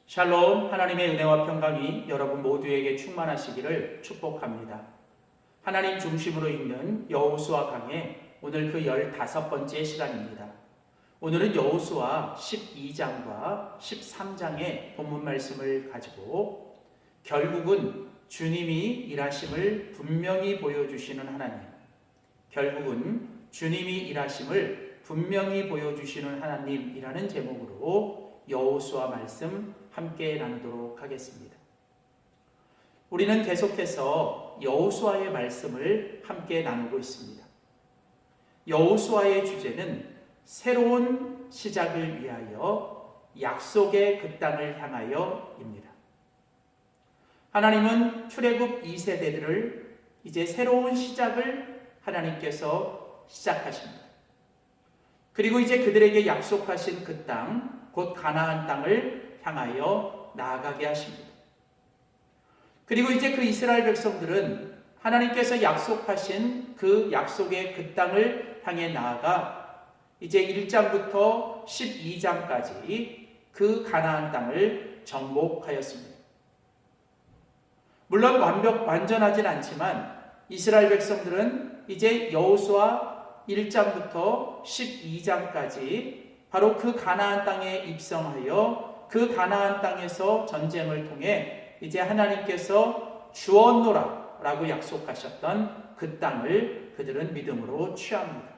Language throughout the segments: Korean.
샬롬, 하나님의 은혜와 평강이 여러분 모두에게 충만하시기를 축복합니다. 하나님 중심으로 읽는 여호수아 강의 오늘 그 15번째 시간입니다. 오늘은 여호수아 12장과 13장의 본문 말씀을 가지고 결국은 주님이 일하심을 분명히 보여주시는 하나님, 결국은 주님이 일하심을 분명히 보여주시는 하나님이라는 제목으로 여호수아 말씀 함께 나누도록 하겠습니다. 우리는 계속해서 여호수아의 말씀을 함께 나누고 있습니다. 여호수아의 주제는 새로운 시작을 위하여 약속의 그 땅을 향하여입니다. 하나님은 출애굽 2세대들을 이제 새로운 시작을 하나님께서 시작하십니다. 그리고 이제 그들에게 약속하신 그 땅, 곧 가나안 땅을 향하여 나아가게 하십니다. 그리고 이제 그 이스라엘 백성들은 하나님께서 약속하신 그 약속의 그 땅을 향해 나아가 이제 1장부터 12장까지 그 가나안 땅을 정복하였습니다. 물론 완전하진 않지만 이스라엘 백성들은 이제 여호수아 1장부터 12장까지 바로 그 가나안 땅에 입성하여 그 가나안 땅에서 전쟁을 통해 이제 하나님께서 주었노라 라고 약속하셨던 그 땅을 그들은 믿음으로 취합니다.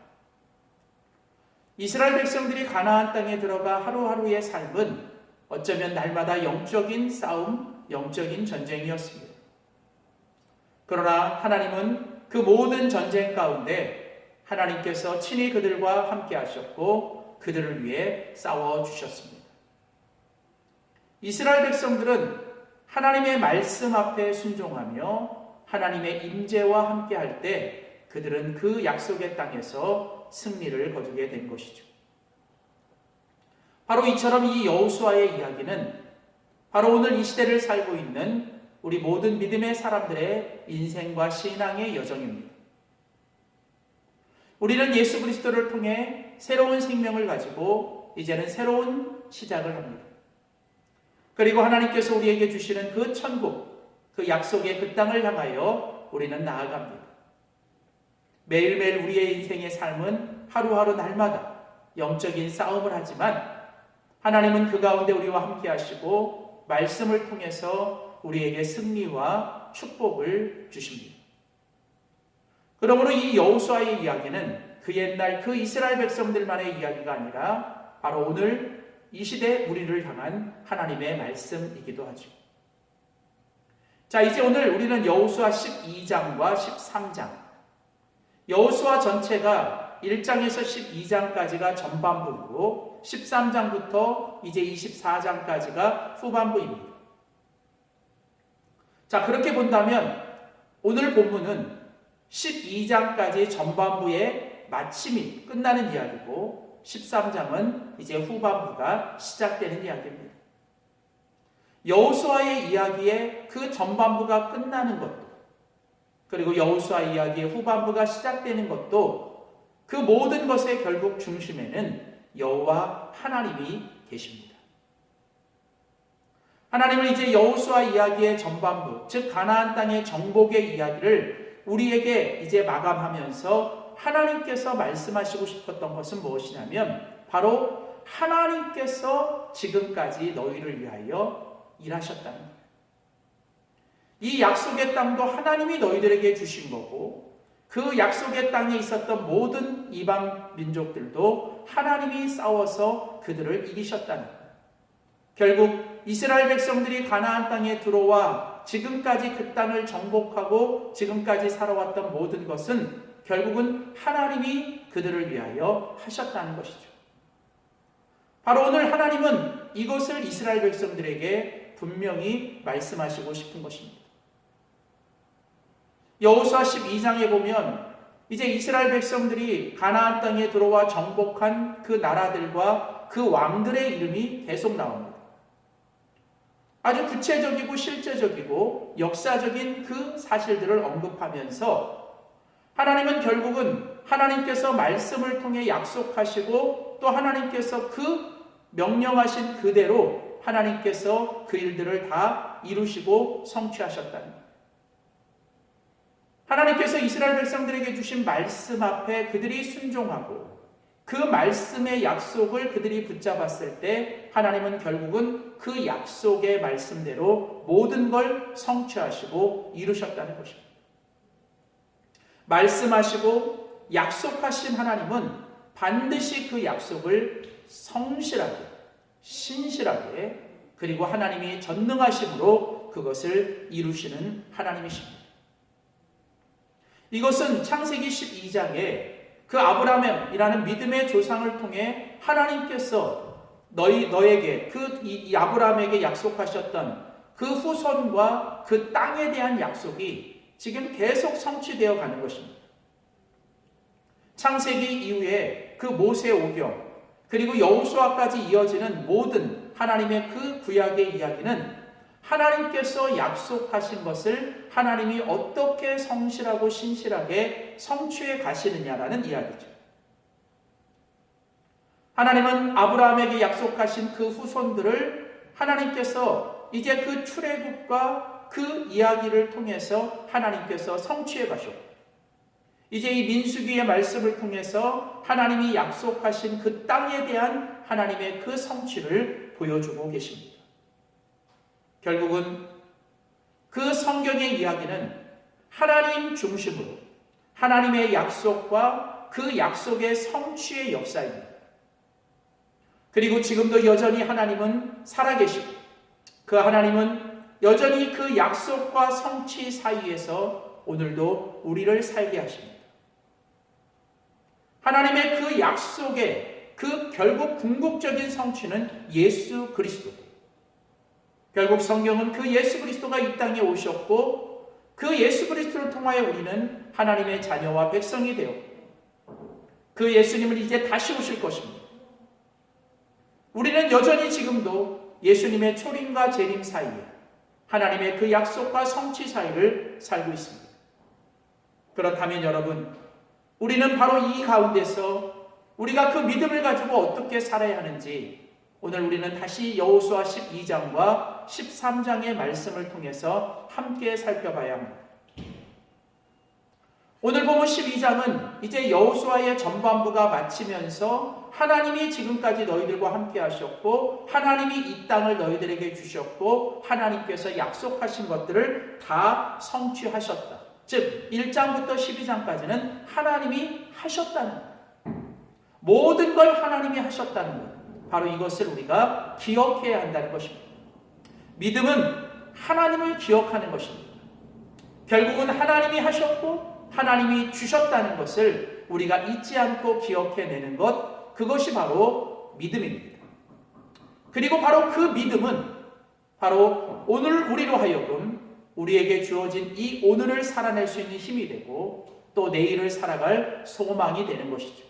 이스라엘 백성들이 가나안 땅에 들어가 하루하루의 삶은 어쩌면 날마다 영적인 싸움, 영적인 전쟁이었습니다. 그러나 하나님은 그 모든 전쟁 가운데 하나님께서 친히 그들과 함께 하셨고 그들을 위해 싸워주셨습니다. 이스라엘 백성들은 하나님의 말씀 앞에 순종하며 하나님의 임재와 함께 할 때 그들은 그 약속의 땅에서 승리를 거두게 된 것이죠. 바로 이처럼 이 여호수아의 이야기는 바로 오늘 이 시대를 살고 있는 우리 모든 믿음의 사람들의 인생과 신앙의 여정입니다. 우리는 예수 그리스도를 통해 새로운 생명을 가지고 이제는 새로운 시작을 합니다. 그리고 하나님께서 우리에게 주시는 그 천국, 그 약속의 그 땅을 향하여 우리는 나아갑니다. 매일매일 우리의 인생의 삶은 하루하루 날마다 영적인 싸움을 하지만 하나님은 그 가운데 우리와 함께 하시고 말씀을 통해서 우리에게 승리와 축복을 주십니다. 그러므로 이 여호수아의 이야기는 그 옛날 그 이스라엘 백성들만의 이야기가 아니라 바로 오늘 이 시대 우리를 향한 하나님의 말씀이기도 하죠. 자, 이제 오늘 우리는 여호수아 12장과 13장, 여호수아 전체가 1장에서 12장까지가 전반부이고 13장부터 이제 24장까지가 후반부입니다. 자, 그렇게 본다면 오늘 본문은 12장까지 전반부의 마침이 끝나는 이야기고 13장은 이제 후반부가 시작되는 이야기입니다. 여호수아의 이야기의 그 전반부가 끝나는 것도 그리고 여호수아 이야기의 후반부가 시작되는 것도 그 모든 것의 결국 중심에는 여호와 하나님이 계십니다. 하나님은 이제 여호수아 이야기의 전반부, 즉 가나안 땅의 정복의 이야기를 우리에게 이제 마감하면서 하나님께서 말씀하시고 싶었던 것은 무엇이냐면 바로 하나님께서 지금까지 너희를 위하여 일하셨다는 거예요. 이 약속의 땅도 하나님이 너희들에게 주신 거고 그 약속의 땅에 있었던 모든 이방 민족들도 하나님이 싸워서 그들을 이기셨다는 거예요. 결국 이스라엘 백성들이 가나안 땅에 들어와 지금까지 그 땅을 정복하고 지금까지 살아왔던 모든 것은 결국은 하나님이 그들을 위하여 하셨다는 것이죠. 바로 오늘 하나님은 이것을 이스라엘 백성들에게 분명히 말씀하시고 싶은 것입니다. 여호수아 12장에 보면 이제 이스라엘 백성들이 가나안 땅에 들어와 정복한 그 나라들과 그 왕들의 이름이 계속 나옵니다. 아주 구체적이고 실제적이고 역사적인 그 사실들을 언급하면서 하나님은 결국은 하나님께서 말씀을 통해 약속하시고 또 하나님께서 그 명령하신 그대로 하나님께서 그 일들을 다 이루시고 성취하셨다는 것. 하나님께서 이스라엘 백성들에게 주신 말씀 앞에 그들이 순종하고 그 말씀의 약속을 그들이 붙잡았을 때 하나님은 결국은 그 약속의 말씀대로 모든 걸 성취하시고 이루셨다는 것입니다. 말씀하시고 약속하신 하나님은 반드시 그 약속을 성실하게, 신실하게, 그리고 하나님이 전능하심으로 그것을 이루시는 하나님이십니다. 이것은 창세기 12장에 그 아브라함이라는 믿음의 조상을 통해 하나님께서 너에게 이 아브라함에게 약속하셨던 그 후손과 그 땅에 대한 약속이 지금 계속 성취되어 가는 것입니다. 창세기 이후에 그 모세 오경 그리고 여호수아까지 이어지는 모든 하나님의 그 구약의 이야기는 하나님께서 약속하신 것을 하나님이 어떻게 성실하고 신실하게 성취해 가시느냐라는 이야기죠. 하나님은 아브라함에게 약속하신 그 후손들을 하나님께서 이제 그 출애굽과 그 이야기를 통해서 하나님께서 성취해 가셨고, 이제 이 민수기의 말씀을 통해서 하나님이 약속하신 그 땅에 대한 하나님의 그 성취를 보여주고 계십니다. 결국은 그 성경의 이야기는 하나님 중심으로 하나님의 약속과 그 약속의 성취의 역사입니다. 그리고 지금도 여전히 하나님은 살아계시고 그 하나님은 여전히 그 약속과 성취 사이에서 오늘도 우리를 살게 하십니다. 하나님의 그 약속의 그 결국 궁극적인 성취는 예수 그리스도고, 결국 성경은 그 예수 그리스도가 이 땅에 오셨고 그 예수 그리스도를 통하여 우리는 하나님의 자녀와 백성이 되었고 그 예수님은 이제 다시 오실 것입니다. 우리는 여전히 지금도 예수님의 초림과 재림 사이에 하나님의 그 약속과 성취 사이를 살고 있습니다. 그렇다면 여러분, 우리는 바로 이 가운데서 우리가 그 믿음을 가지고 어떻게 살아야 하는지 오늘 우리는 다시 여호수아 12장과 13장의 말씀을 통해서 함께 살펴봐야 합니다. 오늘 보면 12장은 이제 여호수아의 전반부가 마치면서 하나님이 지금까지 너희들과 함께 하셨고 하나님이 이 땅을 너희들에게 주셨고 하나님께서 약속하신 것들을 다 성취하셨다. 즉 1장부터 12장까지는 하나님이 하셨다는 것, 모든 걸 하나님이 하셨다는 것, 바로 이것을 우리가 기억해야 한다는 것입니다. 믿음은 하나님을 기억하는 것입니다. 결국은 하나님이 하셨고 하나님이 주셨다는 것을 우리가 잊지 않고 기억해내는 것, 그것이 바로 믿음입니다. 그리고 바로 그 믿음은 바로 오늘 우리로 하여금 우리에게 주어진 이 오늘을 살아낼 수 있는 힘이 되고 또 내일을 살아갈 소망이 되는 것이죠.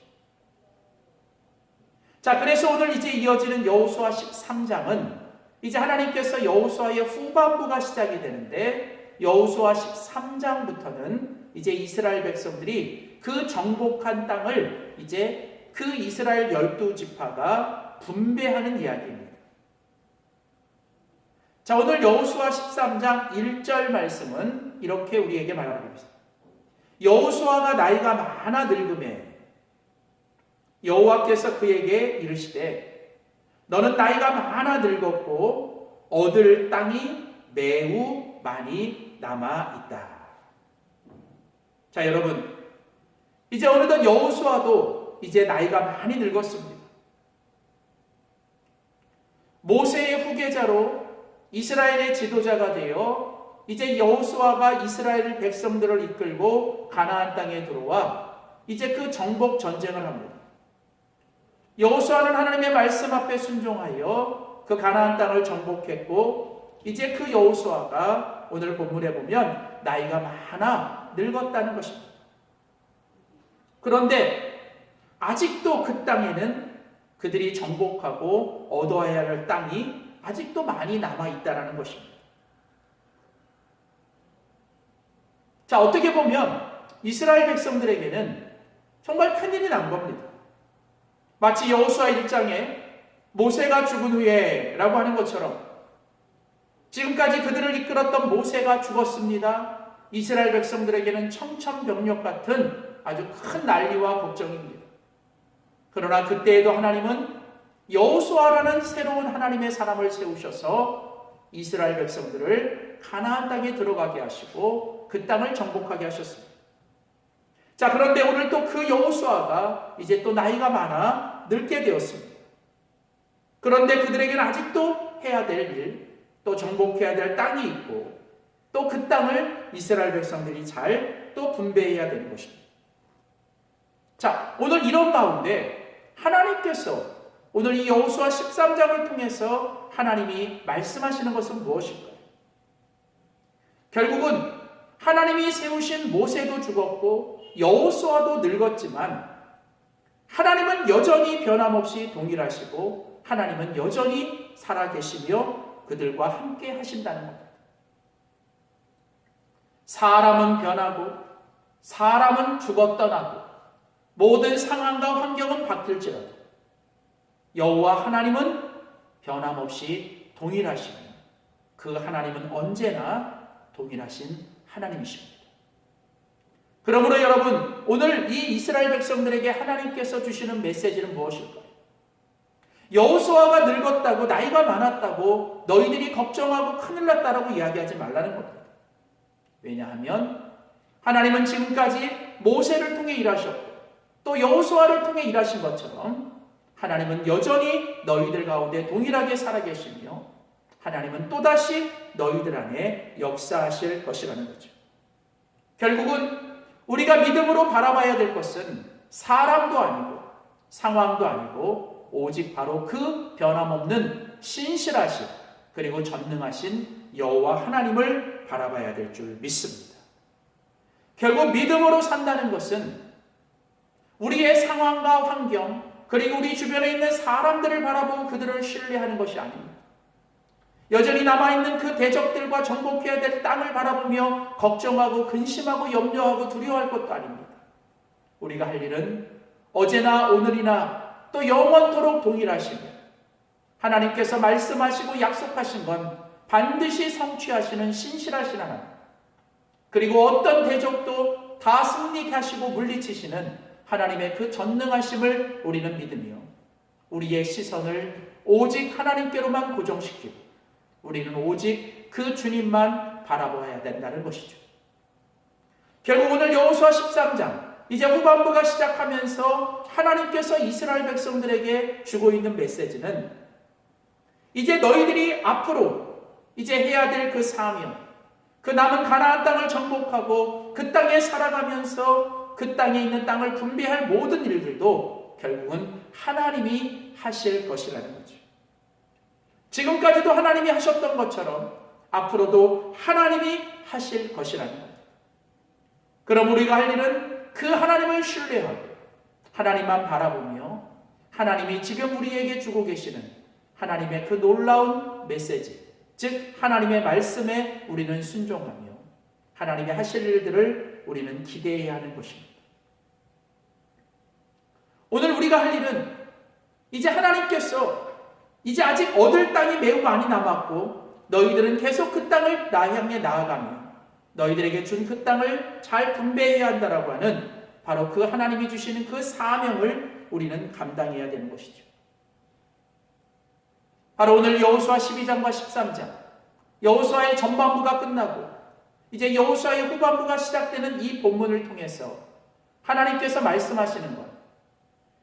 자, 그래서 오늘 이제 이어지는 여호수아 13장은 이제 하나님께서 여호수아의 후반부가 시작이 되는데 여호수아 13장부터는 이제 이스라엘 백성들이 그 정복한 땅을 이제 그 이스라엘 12지파가 분배하는 이야기입니다. 자, 오늘 여호수아 13장 1절 말씀은 이렇게 우리에게 말하고 있습니다. 여호수아가 나이가 많아 늙음에 여호와께서 그에게 이르시되 너는 나이가 많아 늙었고 얻을 땅이 매우 많이 남아 있다. 자, 여러분, 이제 어느덧 여호수아도 이제 나이가 많이 늙었습니다. 모세의 후계자로 이스라엘의 지도자가 되어 이제 여호수아가 이스라엘 백성들을 이끌고 가나안 땅에 들어와 이제 그 정복 전쟁을 합니다. 여호수아는 하나님의 말씀 앞에 순종하여 그 가나안 땅을 정복했고 이제 그 여호수아가 오늘 본문에 보면 나이가 많아 늙었다는 것입니다. 그런데 아직도 그 땅에는 그들이 정복하고 얻어야 할 땅이 아직도 많이 남아있다는 것입니다. 자, 어떻게 보면 이스라엘 백성들에게는 정말 큰일이 난 겁니다. 마치 여호수아 1장에 모세가 죽은 후에 라고 하는 것처럼 지금까지 그들을 이끌었던 모세가 죽었습니다. 이스라엘 백성들에게는 청천벽력 같은 아주 큰 난리와 걱정입니다. 그러나 그때에도 하나님은 여호수아라는 새로운 하나님의 사람을 세우셔서 이스라엘 백성들을 가나안 땅에 들어가게 하시고 그 땅을 정복하게 하셨습니다. 자, 그런데 오늘 또 그 여호수아가 이제 또 나이가 많아 늙게 되었습니다. 그런데 그들에게는 아직도 해야 될 일, 또 정복해야 될 땅이 있고 또 그 땅을 이스라엘 백성들이 잘 또 분배해야 되는 것입니다. 자, 오늘 이런 가운데 하나님께서 오늘 이 여호수아 13장을 통해서 하나님이 말씀하시는 것은 무엇일까요? 결국은 하나님이 세우신 모세도 죽었고 여호수아도 늙었지만 하나님은 여전히 변함없이 동일하시고 하나님은 여전히 살아계시며 그들과 함께 하신다는 겁니다. 사람은 변하고 사람은 죽어 떠나고 모든 상황과 환경은 바뀔지라도 여호와 하나님은 변함없이 동일하시며 그 하나님은 언제나 동일하신 하나님이십니다. 그러므로 여러분, 오늘 이 이스라엘 백성들에게 하나님께서 주시는 메시지는 무엇일까요? 여호수아가 늙었다고, 나이가 많았다고 너희들이 걱정하고 큰일 났다라고 이야기하지 말라는 겁니다. 왜냐하면 하나님은 지금까지 모세를 통해 일하셨고 또 여호수아를 통해 일하신 것처럼 하나님은 여전히 너희들 가운데 동일하게 살아계시며 하나님은 또다시 너희들 안에 역사하실 것이라는 거죠. 결국은 우리가 믿음으로 바라봐야 될 것은 사람도 아니고 상황도 아니고 오직 바로 그 변함없는 신실하신 그리고 전능하신 여호와 하나님을 바라봐야 될 줄 믿습니다. 결국 믿음으로 산다는 것은 우리의 상황과 환경 그리고 우리 주변에 있는 사람들을 바라보고 그들을 신뢰하는 것이 아닙니다. 여전히 남아있는 그 대적들과 정복해야 될 땅을 바라보며 걱정하고 근심하고 염려하고 두려워할 것도 아닙니다. 우리가 할 일은 어제나 오늘이나 또 영원토록 동일하시며 하나님께서 말씀하시고 약속하신 건 반드시 성취하시는 신실하신 하나님, 그리고 어떤 대적도 다 승리케 하시고 물리치시는 하나님의 그 전능하심을 우리는 믿으며 우리의 시선을 오직 하나님께로만 고정시키고 우리는 오직 그 주님만 바라보아야 된다는 것이죠. 결국 오늘 여호수아 13장 이제 후반부가 시작하면서 하나님께서 이스라엘 백성들에게 주고 있는 메시지는 이제 너희들이 앞으로 이제 해야 될 그 사명, 그 남은 가나안 땅을 정복하고 그 땅에 살아가면서 그 땅에 있는 땅을 분배할 모든 일들도 결국은 하나님이 하실 것이라는 거죠. 지금까지도 하나님이 하셨던 것처럼 앞으로도 하나님이 하실 것이라는 겁니다. 그럼 우리가 할 일은 그 하나님을 신뢰하고 하나님만 바라보며 하나님이 지금 우리에게 주고 계시는 하나님의 그 놀라운 메시지, 즉 하나님의 말씀에 우리는 순종하며 하나님의 하실 일들을 우리는 기대해야 하는 것입니다. 오늘 우리가 할 일은 이제 하나님께서 이제 아직 얻을 땅이 매우 많이 남았고 너희들은 계속 그 땅을 향해 나아가며 너희들에게 준 그 땅을 잘 분배해야 한다라고 하는 바로 그 하나님이 주시는 그 사명을 우리는 감당해야 되는 것이죠. 바로 오늘 여호수아 12장과 13장 여호수아의 전반부가 끝나고 이제 여호수아의 후반부가 시작되는 이 본문을 통해서 하나님께서 말씀하시는 것,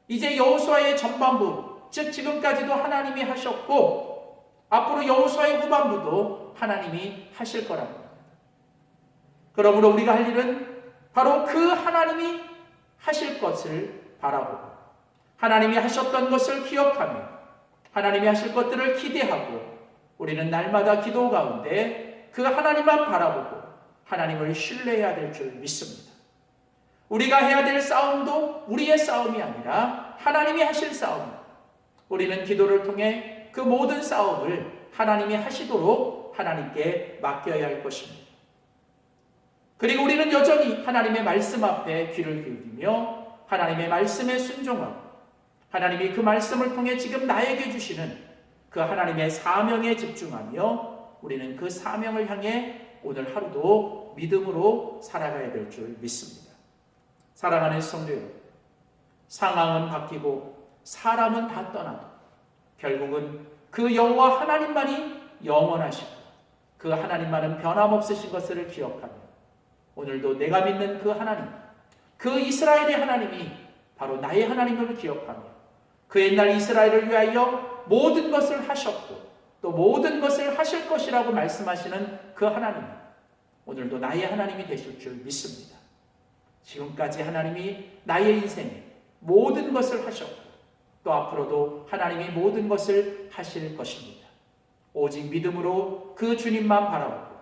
이제 여호수아의 전반부, 즉 지금까지도 하나님이 하셨고 앞으로 여호수아의 후반부도 하나님이 하실 거라고 합니다. 그러므로 우리가 할 일은 바로 그 하나님이 하실 것을 바라보고 하나님이 하셨던 것을 기억하며 하나님이 하실 것들을 기대하고 우리는 날마다 기도 가운데 그 하나님만 바라보고 하나님을 신뢰해야 될 줄 믿습니다. 우리가 해야 될 싸움도 우리의 싸움이 아니라 하나님이 하실 싸움입니다. 우리는 기도를 통해 그 모든 싸움을 하나님이 하시도록 하나님께 맡겨야 할 것입니다. 그리고 우리는 여전히 하나님의 말씀 앞에 귀를 기울이며 하나님의 말씀에 순종하고 하나님이 그 말씀을 통해 지금 나에게 주시는 그 하나님의 사명에 집중하며 우리는 그 사명을 향해 오늘 하루도 믿음으로 살아가야 될 줄 믿습니다. 사랑하는 성도 여러분, 상황은 바뀌고 사람은 다 떠나도 결국은 그 여호와 하나님만이 영원하시고 그 하나님만은 변함없으신 것을 기억하며 오늘도 내가 믿는 그 하나님, 그 이스라엘의 하나님이 바로 나의 하나님을 기억하며 그 옛날 이스라엘을 위하여 모든 것을 하셨고 또 모든 것을 하실 것이라고 말씀하시는 그 하나님, 오늘도 나의 하나님이 되실 줄 믿습니다. 지금까지 하나님이 나의 인생에 모든 것을 하셨고 또 앞으로도 하나님이 모든 것을 하실 것입니다. 오직 믿음으로 그 주님만 바라보고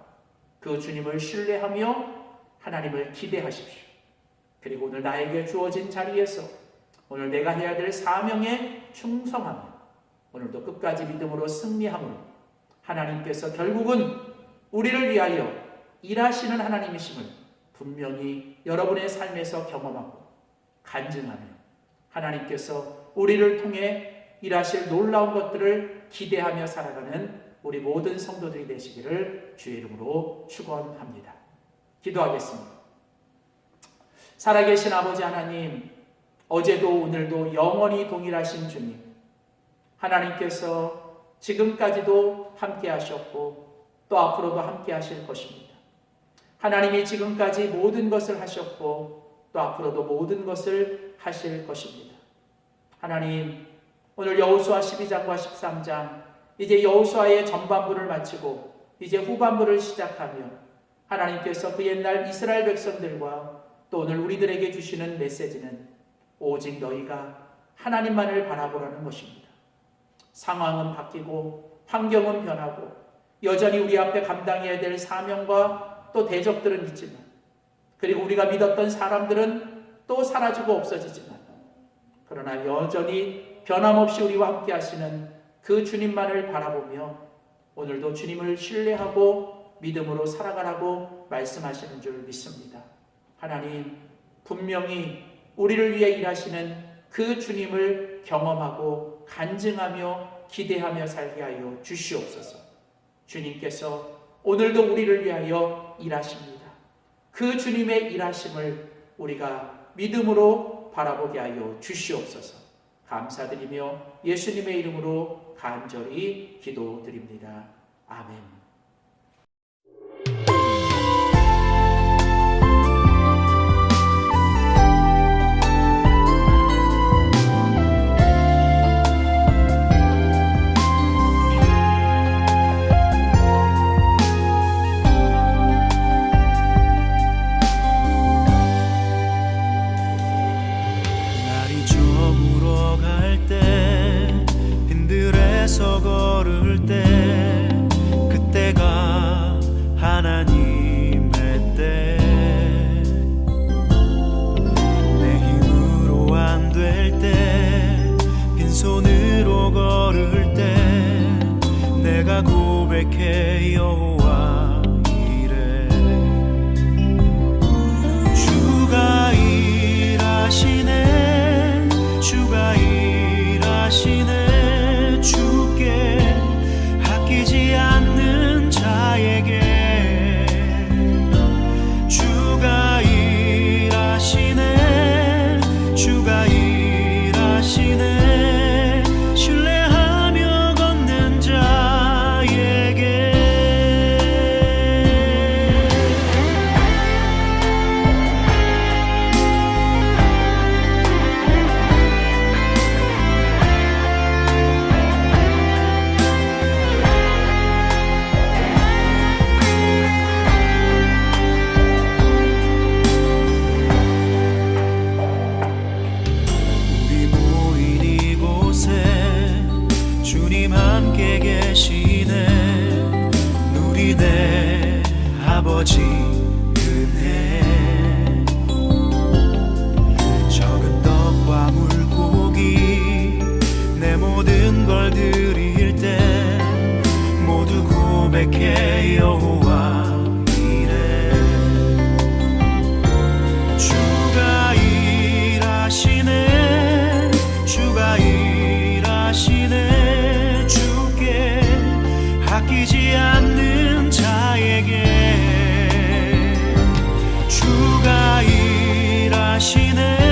그 주님을 신뢰하며 하나님을 기대하십시오. 그리고 오늘 나에게 주어진 자리에서 오늘 내가 해야 될 사명에 충성하며 오늘도 끝까지 믿음으로 승리함으로 하나님께서 결국은 우리를 위하여 일하시는 하나님이심을 분명히 여러분의 삶에서 경험하고 간증하며 하나님께서 우리를 통해 일하실 놀라운 것들을 기대하며 살아가는 우리 모든 성도들이 되시기를 주의 이름으로 축원합니다. 기도하겠습니다. 살아계신 아버지 하나님, 어제도 오늘도 영원히 동일하신 주님, 하나님께서 지금까지도 함께 하셨고 또 앞으로도 함께 하실 것입니다. 하나님이 지금까지 모든 것을 하셨고 또 앞으로도 모든 것을 하실 것입니다. 하나님, 오늘 여호수아 12장과 13장 이제 여호수아의 전반부를 마치고 이제 후반부를 시작하며 하나님께서 그 옛날 이스라엘 백성들과 또 오늘 우리들에게 주시는 메시지는 오직 너희가 하나님만을 바라보라는 것입니다. 상황은 바뀌고 환경은 변하고 여전히 우리 앞에 감당해야 될 사명과 또 대적들은 있지만 그리고 우리가 믿었던 사람들은 또 사라지고 없어지지만 그러나 여전히 변함없이 우리와 함께 하시는 그 주님만을 바라보며 오늘도 주님을 신뢰하고 믿음으로 살아가라고 말씀하시는 줄 믿습니다. 하나님, 분명히 우리를 위해 일하시는 그 주님을 경험하고 간증하며 기대하며 살게 하여 주시옵소서. 주님께서 오늘도 우리를 위하여 일하십니다. 그 주님의 일하심을 우리가 믿음으로 바라보게 하여 주시옵소서. 감사드리며 예수님의 이름으로 간절히 기도드립니다. 아멘. 걸을 때 그때가 하나님의 때 내 힘으로 안 될 때 빈손으로 걸을 때 내가 고백해 여호와 이래 주가 일하시네 주가 일하시네 주께 아끼지 않는 자에게 주가 일하시네 주가 일하시네 신뢰하며 걷는 자에게 함께 계시네 누리네 아버지 은혜 적은 떡과 물고기 내 모든 걸 드릴 때 모두 고백해 여호와 이래 주가 일하시네 주가 일하시네 주께 아끼지 않는 자에게 주가 일하시네